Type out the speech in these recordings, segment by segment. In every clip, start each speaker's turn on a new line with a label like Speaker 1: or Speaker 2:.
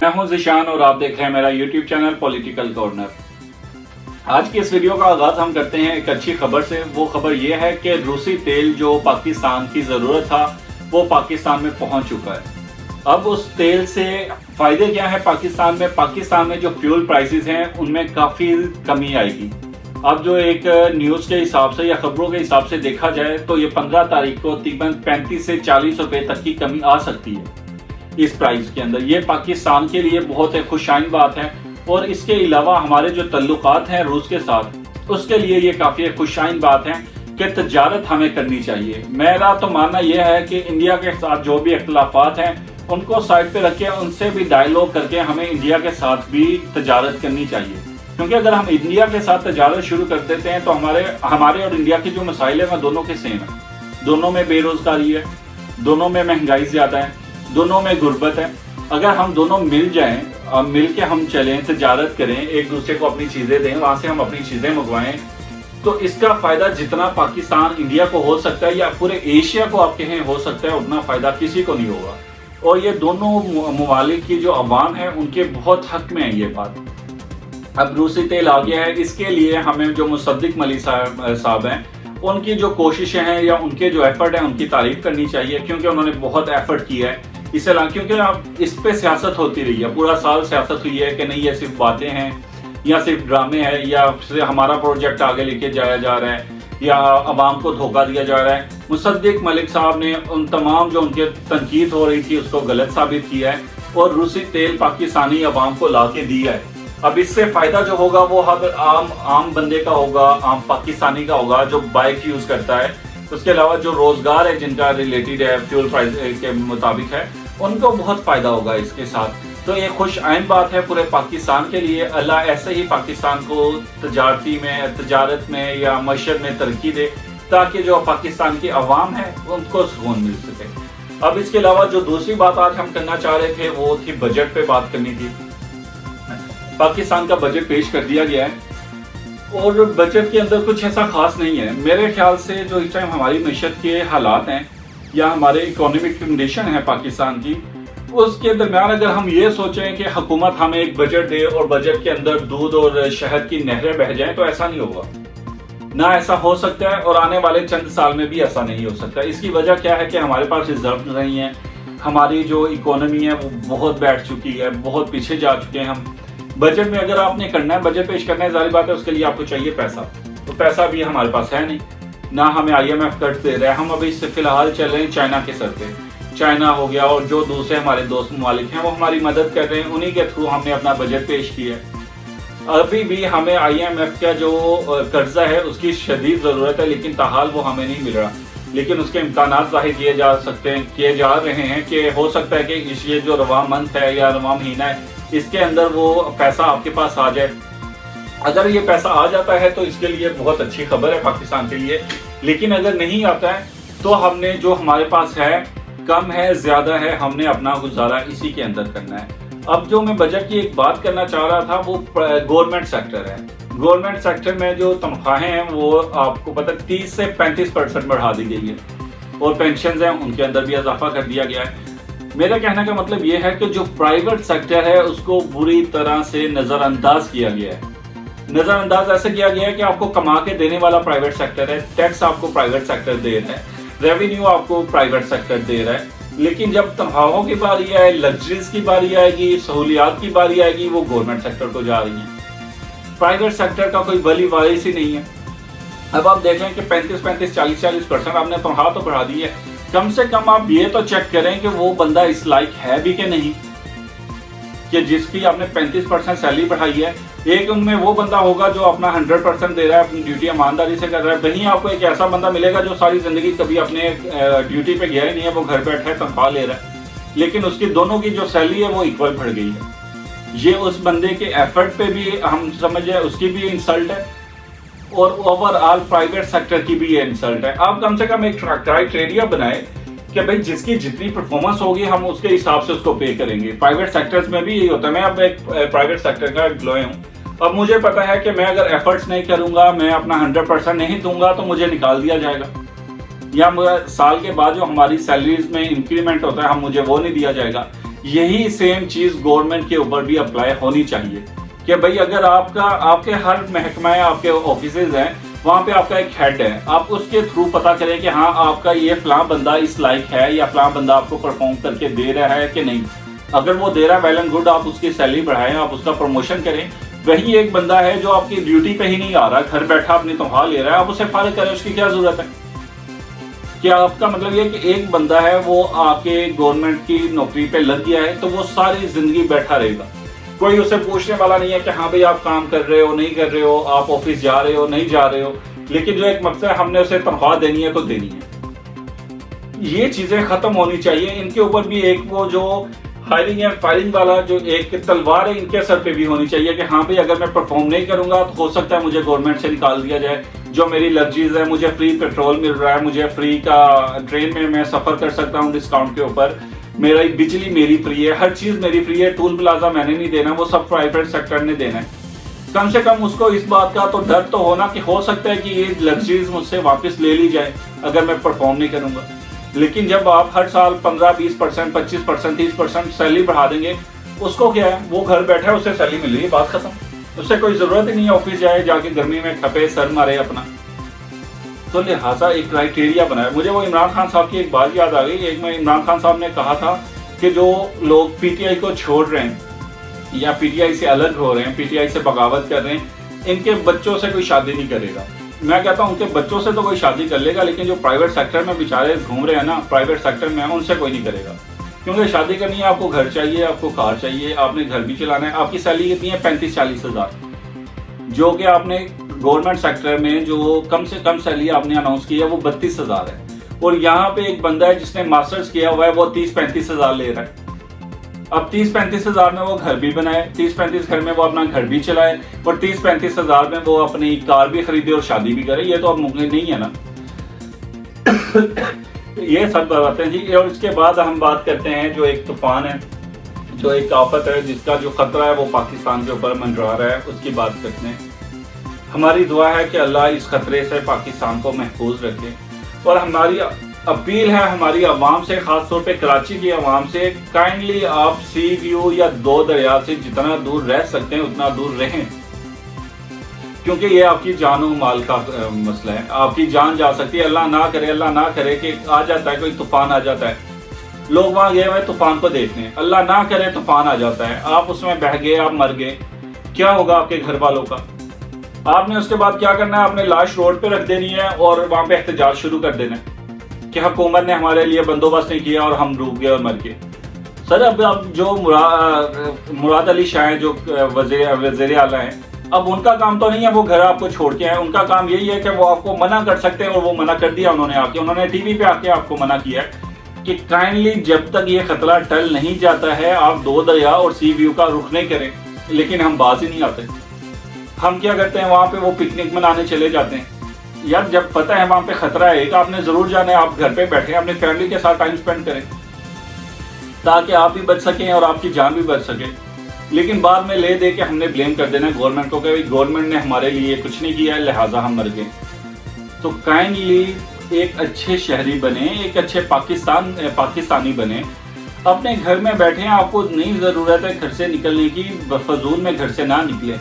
Speaker 1: मैं हूं ज़िशान और आप देख रहे हैं मेरा यूट्यूब चैनल पॉलिटिकल कॉर्नर। आज की इस वीडियो का आगाज हम करते हैं एक अच्छी खबर से। वो खबर ये है कि रूसी तेल जो पाकिस्तान की ज़रूरत था वो पाकिस्तान में पहुंच चुका है। अब उस तेल से फ़ायदे क्या है पाकिस्तान में जो फ्यूल प्राइसेस हैं उनमें काफ़ी कमी आएगी। अब जो एक न्यूज़ के हिसाब से या खबरों के हिसाब से देखा जाए तो ये 15 तारीख को तकरीबन 35 से 40 रुपए तक की कमी आ सकती है इस प्राइस के अंदर। ये पाकिस्तान के लिए बहुत एक खुशाइन बात है और इसके अलावा हमारे जो तल्लुकात हैं रूस के साथ उसके लिए ये काफ़ी एक खुशाइन बात है कि तजारत हमें करनी चाहिए। मेरा तो मानना यह है कि इंडिया के साथ जो भी इख्तलाफात हैं उनको साइड पे रख के उनसे भी डायलॉग करके हमें इंडिया के साथ भी तजारत करनी चाहिए, क्योंकि अगर हम इंडिया के साथ तजारत शुरू कर देते हैं तो हमारे और इंडिया के जो मसाइल हैं वो दोनों के सेम है। दोनों में बेरोजगारी है, दोनों में महंगाई ज़्यादा है, दोनों में गुर्बत है। अगर हम दोनों मिल जाएं, मिल के हम चलें, तजारत करें, एक दूसरे को अपनी चीज़ें दें, वहाँ से हम अपनी चीज़ें मंगवाएं, तो इसका फ़ायदा जितना पाकिस्तान इंडिया को हो सकता है या पूरे एशिया को आप कहें हो सकता है, उतना फ़ायदा किसी को नहीं होगा। और ये दोनों ममालिक की जो अवाम है उनके बहुत हक में है ये बात। अब रूसी तेल आ गया है, इसके लिए हमें जो मुसद्दिक मलिक साहब हैं उनकी जो कोशिशें हैं या उनके जो एफर्ट हैं उनकी तारीफ करनी चाहिए, क्योंकि उन्होंने बहुत एफर्ट किया है इसे क्योंकि अब इस पे सियासत होती रही है, पूरा साल सियासत हुई है कि नहीं ये सिर्फ बातें हैं या सिर्फ ड्रामे हैं या फिर हमारा प्रोजेक्ट आगे लेके जाया जा रहा है या अवाम को धोखा दिया जा रहा है। मुसद्दिक मलिक साहब ने उन तमाम जो उनके तनकीद हो रही थी उसको गलत साबित किया है और रूसी तेल पाकिस्तानी अवाम को ला के दिया है। अब इससे फ़ायदा जो होगा वो हर आम बंदे का होगा, आम पाकिस्तानी का होगा जो बाइक यूज़ करता है। उसके अलावा जो रोज़गार है जिनका रिलेटेड है फ्यूल प्राइस के मुताबिक है, उनको बहुत फ़ायदा होगा इसके साथ। तो ये खुश आइन बात है पूरे पाकिस्तान के लिए। अल्लाह ऐसे ही पाकिस्तान को तजारत में या मशरक़ में तरक्की दे ताकि जो पाकिस्तान की अवाम है उनको सुकून मिल सके। अब इसके अलावा जो दूसरी बात आज हम करना चाह रहे थे वो थी बजट पे बात करनी थी। पाकिस्तान का बजट पेश कर दिया गया है और बजट के अंदर कुछ ऐसा खास नहीं है मेरे ख्याल से। जो इस टाइम हमारी मईशत के हालात हैं या हमारे इकोनॉमिक कंडीशन है पाकिस्तान की, उसके दरमियान अगर हम ये सोचें कि हुकूमत हमें एक बजट दे और बजट के अंदर दूध और शहद की नहरें बह जाएं, तो ऐसा नहीं होगा। ना ऐसा हो सकता है और आने वाले चंद साल में भी ऐसा नहीं हो सकता। इसकी वजह क्या है कि हमारे पास रिजर्व नहीं है, हमारी जो इकोनॉमी है वो बहुत बैठ चुकी है, बहुत पीछे जा चुके हैं हम। बजट में अगर आपने करना है, बजट पेश करना है, जाहिर बात है उसके लिए आपको चाहिए पैसा, तो पैसा भी हमारे पास है नहीं। ना हमें IMF कर्ज दे रहा है, हम अभी इससे फिलहाल चल रहे हैं चाइना के सर पे। चाइना हो गया और जो दूसरे हमारे दोस्त ममालिक हैं वो हमारी मदद कर रहे हैं, उन्हीं के थ्रू हमने अपना बजट पेश किया है। अभी भी हमें IMF का जो कर्जा है उसकी शदीद ज़रूरत है, लेकिन ताहाल वो हमें नहीं मिल रहा। लेकिन उसके इम्कानात ज़ाहिर किए जा रहे हैं कि हो सकता है कि ये जो रवा मंथ है या रवा महीना है इसके अंदर वो पैसा आपके पास आ जाए। अगर ये पैसा आ जाता है तो इसके लिए बहुत अच्छी खबर है पाकिस्तान के लिए, लेकिन अगर नहीं आता है तो हमने जो हमारे पास है कम है ज़्यादा है, हमने अपना गुजारा इसी के अंदर करना है। अब जो मैं बजट की एक बात करना चाह रहा था वो गवर्नमेंट सेक्टर है। गवर्नमेंट सेक्टर में जो तनख्वाहें हैं वो आपको पता 30 से 35% बढ़ा दी गई है और पेंशन हैं उनके अंदर भी इजाफा कर दिया गया है। मेरा कहने का मतलब ये है कि जो प्राइवेट सेक्टर है उसको बुरी तरह से नज़रअंदाज किया गया है। नज़रअंदाज ऐसे किया गया है कि आपको कमा के देने वाला प्राइवेट सेक्टर है, टैक्स आपको प्राइवेट सेक्टर दे रहा है, रेवेन्यू आपको प्राइवेट सेक्टर दे रहा है, लेकिन जब तनख्वाहों की बारी आए, लग्जरीज की बारी आएगी, सहूलियात की बारी आएगी, वो गवर्नमेंट सेक्टर को जा रही है। प्राइवेट सेक्टर का कोई वली वारिस ही नहीं है। अब आप देखें कि 35-35, 40-40% आपने तनख्वाह तो बढ़ा दी है, कम से कम आप ये तो चेक करें कि वो बंदा इस लायक है भी कि नहीं, कि जिसकी आपने 35% सैलरी बढ़ाई है। एक उनमें वो बंदा होगा जो अपना 100% दे रहा है, अपनी ड्यूटी ईमानदारी से कर रहा है। वहीं आपको एक ऐसा बंदा मिलेगा जो सारी जिंदगी कभी अपने ड्यूटी पे गया ही नहीं है, वो घर बैठा है, तनख्वाह ले रहा है, लेकिन उसकी दोनों की जो सैलरी है वो इक्वल बढ़ गई है। ये उस बंदे के एफर्ट पे भी हम समझे उसकी भी इंसल्ट है और ओवरऑल प्राइवेट सेक्टर की भी ये इंसल्ट है। आप कम से कम एक क्राइटेरिया बनाए कि भाई जिसकी जितनी परफॉर्मेंस होगी हम उसके हिसाब से उसको पे करेंगे। प्राइवेट सेक्टर्स में भी यही होता है। मैं अब एक प्राइवेट सेक्टर का एम्प्लॉय हूँ, अब मुझे पता है कि मैं अगर एफर्ट्स नहीं करूँगा, मैं अपना 100% नहीं दूंगा तो मुझे निकाल दिया जाएगा, या साल के बाद जो हमारी सैलरीज में इंक्रीमेंट होता है हम मुझे वो नहीं दिया जाएगा। یہی سیم چیز گورنمنٹ کے اوپر بھی اپلائی ہونی چاہیے کہ بھائی اگر آپ کے ہر محکمہ ہے، آپ کے آفیسز ہیں، وہاں پہ آپ کا ایک ہیڈ ہے، آپ اس کے تھرو پتا کریں کہ ہاں آپ کا یہ فلاں بندہ اس لائق ہے یا فلاں بندہ آپ کو پرفارم کر کے دے رہا ہے کہ نہیں۔ اگر وہ دے رہا ہے ویل اینڈ گڈ، آپ اس کی سیلری بڑھائیں، آپ اس کا پروموشن کریں۔ وہی ایک بندہ ہے جو آپ کی ڈیوٹی پہ ہی نہیں آ رہا، گھر بیٹھا اپنی تنخواہ لے رہا ہے، آپ اسے فارغ کریں، اس کی کیا ضرورت ہے؟ کہ آپ کا مطلب یہ کہ ایک بندہ ہے وہ آ کے گورنمنٹ کی نوکری پہ لگ گیا ہے تو وہ ساری زندگی بیٹھا رہے گا، کوئی اسے پوچھنے والا نہیں ہے کہ ہاں بھئی آپ کام کر رہے ہو نہیں کر رہے ہو، آپ آفس جا رہے ہو نہیں جا رہے ہو، لیکن جو ایک مقصد ہے ہم نے اسے تنخواہ دینی ہے تو دینی ہے۔ یہ چیزیں ختم ہونی چاہیے۔ ان کے اوپر بھی ایک وہ جو ہائرنگ یا فائرنگ والا جو ایک تلوار ہے ان کے سر پہ بھی ہونی چاہیے کہ ہاں بھئی اگر میں پرفارم نہیں کروں گا تو ہو سکتا ہے مجھے گورنمنٹ سے نکال دیا جائے۔ جو میری لگژریز ہے، مجھے فری پیٹرول مل رہا ہے، مجھے فری کا ٹرین میں سفر کر سکتا ہوں ڈسکاؤنٹ کے اوپر، میرا بجلی میری فری ہے، ہر چیز میری فری ہے، ٹول پلازا میں نے نہیں دینا، وہ سب پرائیویٹ سیکٹر نے دینا ہے۔ کم سے کم اس کو اس بات کا تو ڈر تو ہونا کہ ہو سکتا ہے کہ یہ لگژریز مجھ سے واپس لے لی جائے اگر میں پرفارم نہیں کروں گا۔ لیکن جب آپ ہر سال 15-20%، 25%، 30% سیلری بڑھا دیں گے، اس کو کیا ہے، وہ گھر بیٹھا ہے، اسے سیلری مل رہی ہے، بات ختم۔ اس سے کوئی ضرورت ہی نہیں ہے آفس جائے، جا کے گرمی میں کھپے سر مارے اپنا۔ تو لہٰذا ایک کرائٹیریا بنایا۔ مجھے وہ عمران خان صاحب کی ایک بات یاد آ گئی، ایک میں عمران خان صاحب نے کہا تھا کہ جو لوگ پی ٹی آئی کو چھوڑ رہے ہیں یا پی ٹی آئی سے الگ ہو رہے ہیں، پی ٹی آئی سے بغاوت کر رہے ہیں، ان کے بچوں سے کوئی شادی نہیں کرے گا۔ میں کہتا ہوں ان کے بچوں سے تو کوئی شادی کر لے گا، لیکن جو پرائیویٹ سیکٹر میں بیچارے گھوم رہے ہیں نا، پرائیویٹ سیکٹر میں ان سے کوئی نہیں کرے گا، کیونکہ شادی کرنی ہے، آپ کو گھر چاہیے، آپ کو کار چاہیے، آپ نے گھر بھی چلانا ہے۔ آپ کی سیلری کتنی ہے؟ 35-40 ہزار، جو کہ آپ نے گورنمنٹ سیکٹر میں جو کم سے کم سیلری آپ نے اناؤنس کی ہے وہ 32 ہزار ہے، اور یہاں پہ ایک بندہ ہے جس نے ماسٹرز کیا ہوا ہے، وہ 30-35 ہزار لے رہا ہے۔ اب 30-35 ہزار میں وہ گھر بھی بنائے، 30-35 گھر میں وہ اپنا گھر بھی چلائے، اور 30-35 ہزار میں وہ اپنی کار بھی خریدے اور شادی بھی کرے، یہ تو اب ممکن نہیں ہے نا۔ یہ سب باتیں جی۔ اور اس کے بعد ہم بات کرتے ہیں جو ایک طوفان ہے، جو ایک آفت ہے، جس کا جو خطرہ ہے وہ پاکستان کے اوپر منڈرا رہا ہے، اس کی بات کرتے ہیں۔ ہماری دعا ہے کہ اللہ اس خطرے سے پاکستان کو محفوظ رکھے، اور ہماری اپیل ہے ہماری عوام سے، خاص طور پہ کراچی کی عوام سے، کائنڈلی آپ سی ویو یا دو دریا سے جتنا دور رہ سکتے ہیں اتنا دور رہیں، کیونکہ یہ آپ کی جان و مال کا مسئلہ ہے، آپ کی جان جا سکتی ہے۔ اللہ نہ کرے کہ آ جاتا ہے کوئی طوفان، آ جاتا ہے، لوگ وہاں گئے ہوئے طوفان کو دیکھنے، اللہ نہ کرے طوفان آ جاتا ہے، آپ اس میں بہہ گئے، آپ مر گئے، کیا ہوگا آپ کے گھر والوں کا؟ آپ نے اس کے بعد کیا کرنا ہے؟ آپ نے لاش روڈ پہ رکھ دینی ہے اور وہاں پہ احتجاج شروع کر دینا ہے کہ حکومت نے ہمارے لیے بندوبست نہیں کیا اور ہم ڈوب گئے اور مر گئے۔ سر اب جو مراد علی شاہ ہیں، جو وزیر اعلیٰ ہیں، اب ان کا کام تو نہیں ہے وہ گھر آپ کو چھوڑ کے آئے، ان کا کام یہی ہے کہ وہ آپ کو منع کر سکتے ہیں، اور وہ منع کر دیا انہوں نے ٹی وی پہ آ کے آپ کو منع کیا ہے کہ کائنڈلی جب تک یہ خطرہ ٹل نہیں جاتا ہے آپ دو دریا اور سی ویو کا رخ نہیں کریں۔ لیکن ہم باز ہی نہیں آتے، ہم کیا کرتے ہیں، وہاں پہ وہ پکنک منانے چلے جاتے ہیں۔ یار جب پتہ ہے وہاں پہ خطرہ ہے کہ آپ نے ضرور جانا ہے، آپ گھر پہ بیٹھیں، اپنی فیملی کے ساتھ ٹائم سپینڈ کریں تاکہ آپ بھی بچ سکیں اور آپ کی جان بھی بچ سکے۔ لیکن بعد میں لے دے کے ہم نے بلیم کر دینا گورنمنٹ کو کہ گورنمنٹ نے ہمارے لیے کچھ نہیں کیا ہے لہٰذا ہم مر گئے۔ تو کائنڈلی ایک اچھے شہری بنے، ایک اچھے پاکستانی بنے، اپنے گھر میں بیٹھیں، آپ کو نہیں ضرورت ہے گھر سے نکلنے کی، فضول میں گھر سے نہ نکلیں،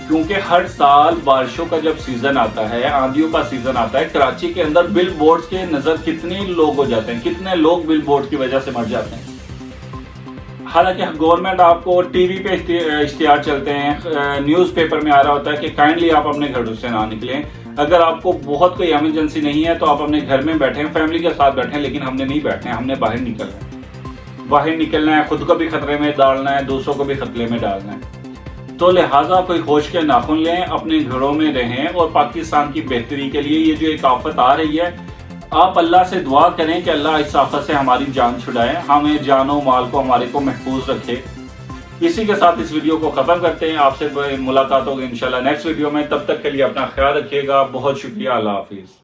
Speaker 1: کیونکہ ہر سال بارشوں کا جب سیزن آتا ہے، آندھیوں کا سیزن آتا ہے، کراچی کے اندر بل بورڈز کے نظر کتنے لوگ ہو جاتے ہیں، کتنے لوگ بل بورڈ کی وجہ سے مر جاتے ہیں۔ حالانکہ گورنمنٹ آپ کو ٹی وی پہ اشتہار چلتے ہیں، نیوز پیپر میں آ رہا ہوتا ہے کہ کائنڈلی آپ اپنے گھروں سے نہ نکلیں، اگر آپ کو بہت کوئی ایمرجنسی نہیں ہے تو آپ اپنے گھر میں بیٹھیں، فیملی کے ساتھ بیٹھیں، لیکن ہم نے نہیں بیٹھنا ہے، ہم نے باہر نکلنا ہے، خود کو بھی خطرے میں ڈالنا ہے، دوسروں کو بھی خطرے میں ڈالنا ہے۔ تو لہٰذا کوئی ہوش کے ناخن لیں، اپنے گھروں میں رہیں، اور پاکستان کی بہتری کے لیے یہ جو ایک آفت آ رہی ہے، آپ اللہ سے دعا کریں کہ اللہ اس آفت سے ہماری جان چھڑائے، ہمیں جان و مال کو ہمارے کو محفوظ رکھے۔ اسی کے ساتھ اس ویڈیو کو ختم کرتے ہیں، آپ سے ملاقات ہوگی انشاءاللہ نیکسٹ ویڈیو میں، تب تک کے لیے اپنا خیال رکھیے گا، بہت شکریہ، اللہ حافظ۔